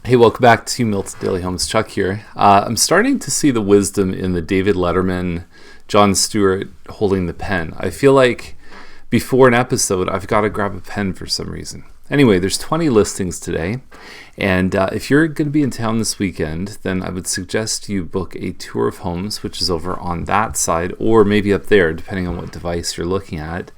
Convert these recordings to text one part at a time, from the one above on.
Hey, welcome back to Milton Daily Homes. Chuck here. I'm starting to see the wisdom in the David Letterman, Jon Stewart holding the pen. I feel like before an episode, I've got to grab a pen for some reason. Anyway, there's 20 listings today, and if you're going to be in town this weekend, then I would suggest you book a tour of homes, which is over on that side, or maybe up there, depending on what device you're looking at.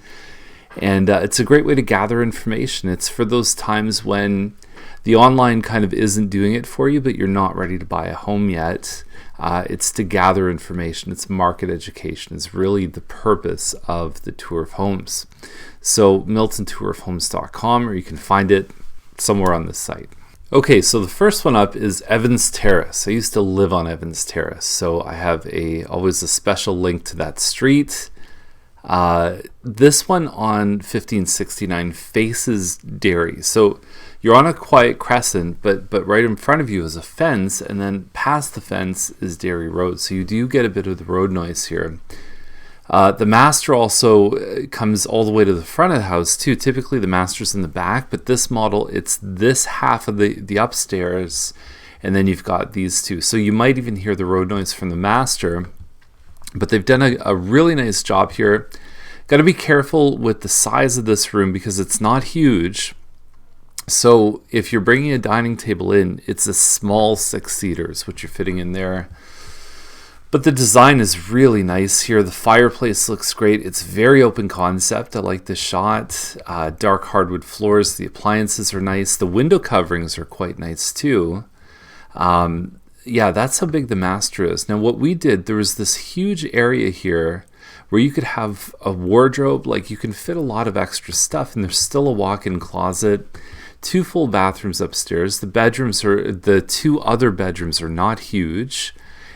And it's a great way to gather information. It's for those times when the online kind of isn't doing it for you, but you're not ready to buy a home yet. It's to gather information. It's market education. It's really the purpose of the tour of homes. So miltontourofhomes.com, or you can find it somewhere on this site. Okay, so the first one up is Evans Terrace. I used to live on Evans Terrace, so I have always a special link to that street. This one on 1569 faces dairy. So you're on a quiet crescent, but right in front of you is a fence, and then past the fence is Dairy Road. So you do get a bit of the road noise here. The master also comes all the way to the front of the house too. Typically the master's in the back, but this model, it's this half of the upstairs, and then you've got these two. So you might even hear the road noise from the master, but they've done a really nice job here. Got to be careful with the size of this room because it's not huge. So if you're bringing a dining table in, it's a small 6-seaters, which you're fitting in there. But the design is really nice here. The fireplace looks great. It's very open concept. I like this shot. Dark hardwood floors. The appliances are nice. The window coverings are quite nice too. Yeah, that's how big the master is. Now what we did, there was this huge area here where you could have a wardrobe. Like you can fit a lot of extra stuff, and there's still a walk-in closet. 2 full bathrooms upstairs. The 2 other bedrooms are not huge.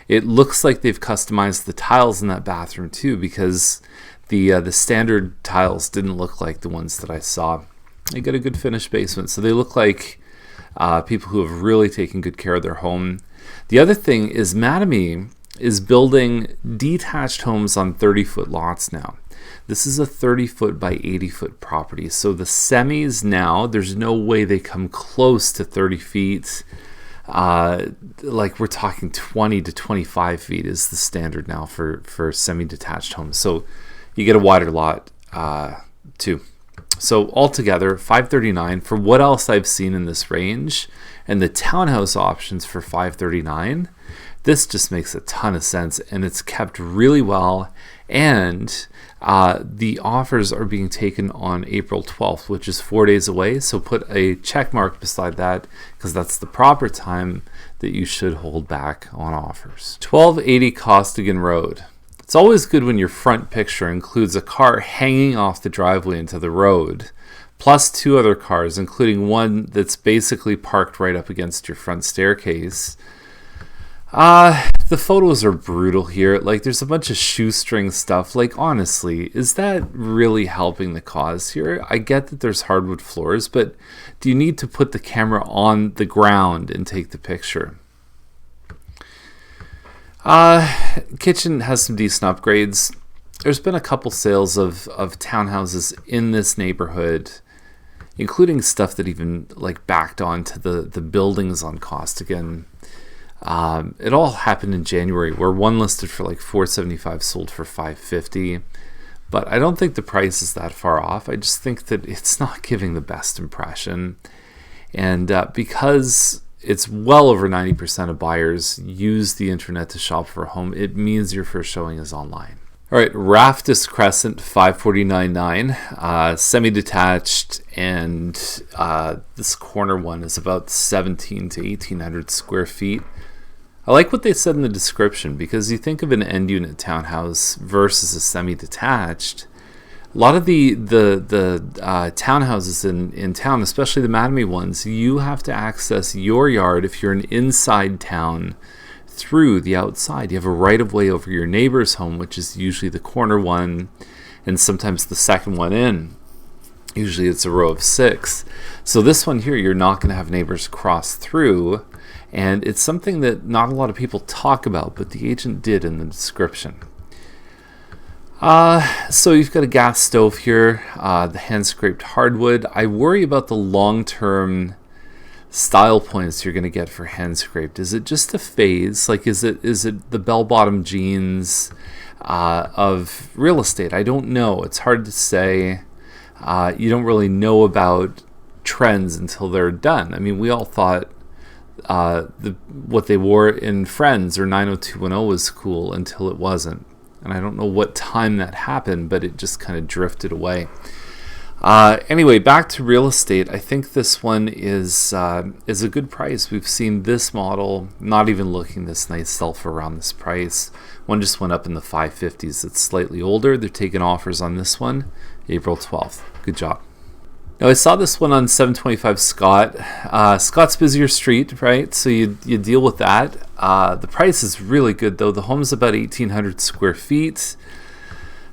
It looks like they've customized the tiles in that bathroom too, because the standard tiles didn't look like the ones that I saw. They got a good finished basement, so they look like people who have really taken good care of their home. The other thing is Mattamy is building detached homes on 30-foot lots now. This is a 30-foot by 80-foot property. So the semis now, there's no way they come close to 30 feet. Like we're talking 20 to 25 feet is the standard now for semi-detached homes. So you get a wider lot too. So altogether, $539 for what else I've seen in this range, and the townhouse options for $539. This just makes a ton of sense, and it's kept really well. And the offers are being taken on April 12th, which is 4 days away. So put a check mark beside that, because that's the proper time that you should hold back on offers. 1280 Costigan Road. It's always good when your front picture includes a car hanging off the driveway into the road, plus 2 other cars, including one that's basically parked right up against your front staircase. The photos are brutal here. Like, there's a bunch of shoestring stuff. Like, honestly, is that really helping the cause here? I get that there's hardwood floors, but do you need to put the camera on the ground and take the picture? Kitchen has some decent upgrades. There's been a couple sales of townhouses in this neighborhood, including stuff that even like backed onto the buildings on Costigan. It all happened in January, where one listed for like $475 sold for $550, but I don't think the price is that far off. I just think that it's not giving the best impression, and because it's well over 90% of buyers use the internet to shop for a home, it means your first showing is online. All right, Raftis Crescent, $549.9, semi-detached, and this corner one is about 17 to 1,800 square feet. I like what they said in the description, because you think of an end unit townhouse versus a semi-detached. A lot of the townhouses in town, especially the Mattamy ones, you have to access your yard if you're an inside town through the outside. You have a right-of-way over your neighbor's home, which is usually the corner one, and sometimes the second one in. Usually it's a row of 6. So this one here, you're not going to have neighbors cross through. And it's something that not a lot of people talk about, but the agent did in the description. So you've got a gas stove here, the hand-scraped hardwood. I worry about the long-term style points you're going to get for hand scraped. Is it just a phase? Like, is it the bell-bottom jeans of real estate? I don't know. It's hard to say. You don't really know about trends until they're done. I mean, we all thought what they wore in Friends or 90210 was cool until it wasn't. And I don't know what time that happened, but it just kind of drifted away. Anyway, back to real estate. I think this one is a good price. We've seen this model not even looking this nice sell for around this price. One just went up in the 550s. It's slightly older. They're taking offers on this one April 12th. Good job. Now, I saw this one on 725 Scott. Scott's busier street, right? So you deal with that. The price is really good, though. The home's about 1,800 square feet.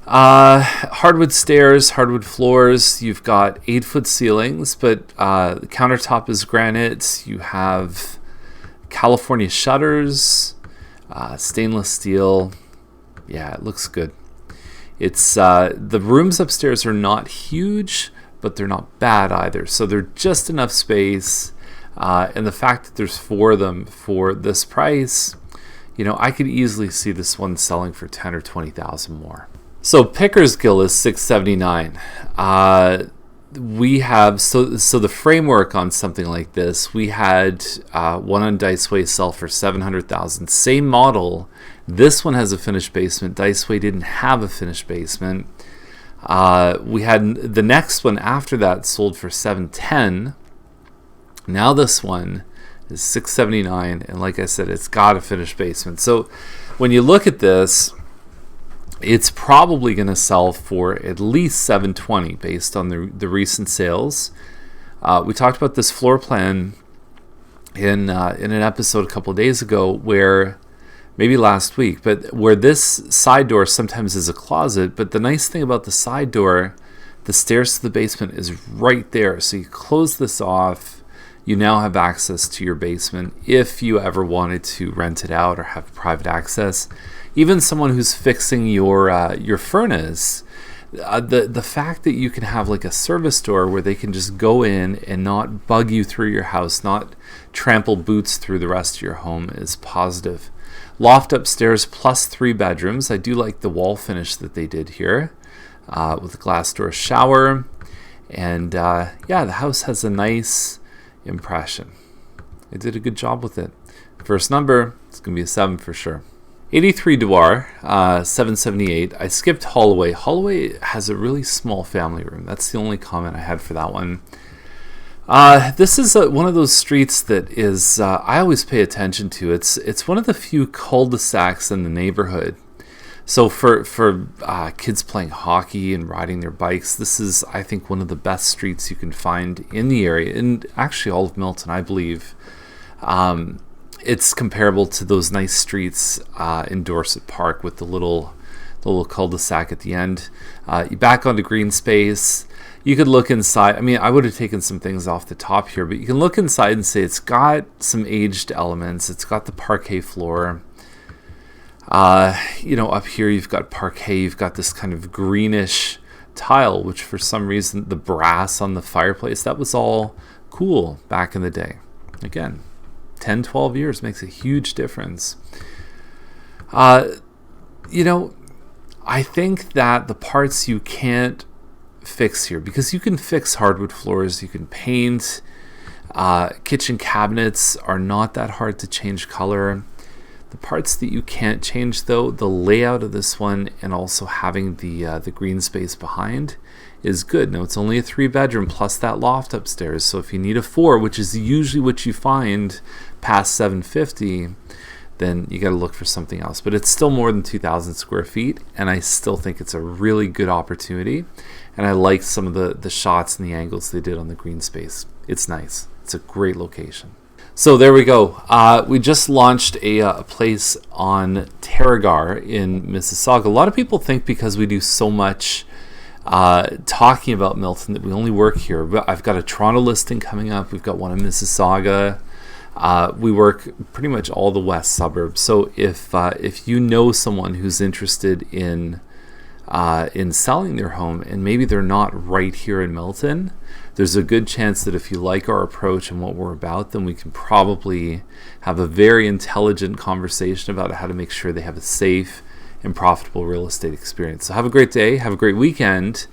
Hardwood stairs, hardwood floors. You've got 8-foot ceilings, but the countertop is granite. You have California shutters, stainless steel. Yeah, it looks good. It's the rooms upstairs are not huge, but they're not bad either. So they're just enough space. And the fact that there's 4 of them for this price, I could easily see this one selling for 10 or 20,000 more. So Pickersgill is $679. We have so the framework on something like this. We had one on Diceway sell for $700,000. Same model. This one has a finished basement. Diceway didn't have a finished basement. We had the next one after that sold for $710. Now this one is $679, and like I said, it's got a finished basement. So when you look at this, it's probably going to sell for at least $720 based on the recent sales. We talked about this floor plan in an episode a couple of days ago, where maybe last week, but where this side door sometimes is a closet. But the nice thing about the side door, the stairs to the basement is right there. So you close this off, you now have access to your basement if you ever wanted to rent it out or have private access. Even someone who's fixing your furnace, the fact that you can have like a service door where they can just go in and not bug you through your house, not trample boots through the rest of your home, is positive. Loft upstairs plus 3 bedrooms. I do like the wall finish that they did here with a glass door shower. And the house has a nice impression. They did a good job with it. First number, it's going to be a 7 for sure. 83 Dewar, 778. I skipped Holloway. Holloway has a really small family room. That's the only comment I had for that one. This is one of those streets that is I always pay attention to. It's one of the few cul-de-sacs in the neighborhood. So for kids playing hockey and riding their bikes, this is, I think, one of the best streets you can find in the area, and actually all of Milton, I believe. It's comparable to those nice streets in Dorset Park with the little cul-de-sac at the end. You back onto greenspace. You could look inside. I mean, I would have taken some things off the top here, but you can look inside and say it's got some aged elements. It's got the parquet floor. Up here you've got parquet. You've got this kind of greenish tile, which for some reason, the brass on the fireplace, that was all cool back in the day. Again, 10, 12 years makes a huge difference. I think that the parts you can't fix here, because you can fix hardwood floors, you can paint, kitchen cabinets are not that hard to change color. The parts that you can't change, though, the layout of this one and also having the green space behind is good. Now, it's only a 3-bedroom plus that loft upstairs, so if you need a 4, which is usually what you find past $750, then you got to look for something else. But it's still more than 2,000 square feet, and I still think it's a really good opportunity. And I like some of the shots and the angles they did on the green space. It's nice. It's a great location. So there we go. We just launched a place on Terrace in Mississauga. A lot of people think because we do so much talking about Milton that we only work here. But I've got a Toronto listing coming up. We've got one in Mississauga. We work pretty much all the west suburbs. So if you know someone who's interested in in selling their home, and maybe they're not right here in Milton, there's a good chance that if you like our approach and what we're about, then we can probably have a very intelligent conversation about how to make sure they have a safe and profitable real estate experience. So have a great day, have a great weekend,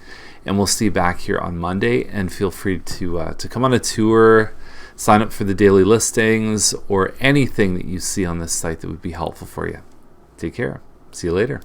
and we'll see you back here on Monday. And feel free to come on a tour, sign up for the daily listings, or anything that you see on this site that would be helpful for you. Take care. See you later.